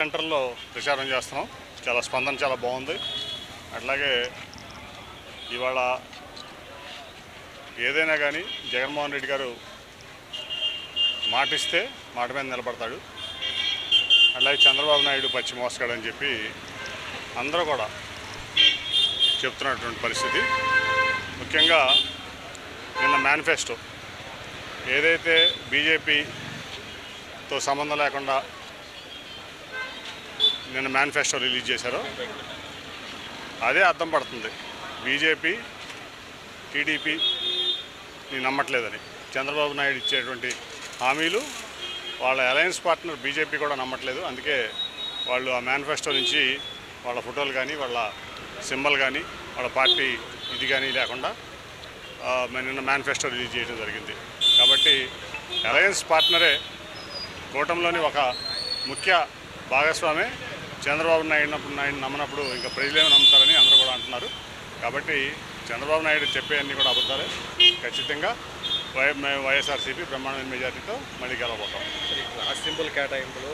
సెంటర్లో ప్రచారం చేస్తున్నాం. చాలా స్పందన చాలా బాగుంది. అట్లాగే ఇవాళ ఏదైనా కానీ జగన్మోహన్ రెడ్డి గారు మాటిస్తే మాట మీద నిలబడతాడు. అట్లాగే చంద్రబాబు నాయుడు పచ్చి మోసగాడని చెప్పి అందరూ కూడా చెప్తున్నటువంటి పరిస్థితి. ముఖ్యంగా నిన్న మేనిఫెస్టో ఏదైతే బీజేపీతో సంబంధం లేకుండా నిన్న మేనిఫెస్టో రిలీజ్ చేశారో అదే అర్థం పడుతుంది. బీజేపీ టీడీపీని నమ్మట్లేదని, చంద్రబాబు నాయుడు ఇచ్చేటువంటి హామీలు వాళ్ళ అలయన్స్ పార్ట్నర్ బీజేపీ కూడా నమ్మట్లేదు. అందుకే వాళ్ళు ఆ మేనిఫెస్టో నుంచి వాళ్ళ ఫోటోలు కానీ వాళ్ళ సింబల్ కానీ వాళ్ళ పార్టీ ఇది కానీ లేకుండా నిన్న మేనిఫెస్టో రిలీజ్ చేయడం జరిగింది. కాబట్టి అలయన్స్ పార్ట్నరే కూటమిలోని ఒక ముఖ్య భాగస్వామే చంద్రబాబు నాయుడు నమ్మనప్పుడు ఇంకా ప్రజలేమో నమ్ముతారని అందరూ కూడా అంటున్నారు. కాబట్టి చంద్రబాబు నాయుడు చెప్పేవన్నీ కూడా అబద్ధాలే. ఖచ్చితంగా వైఎస్ఆర్సీపీ బ్రహ్మాండమైన మెజార్టీతో మళ్ళీ గెలవబోతాం. సింపుల్ కేటాయింపులు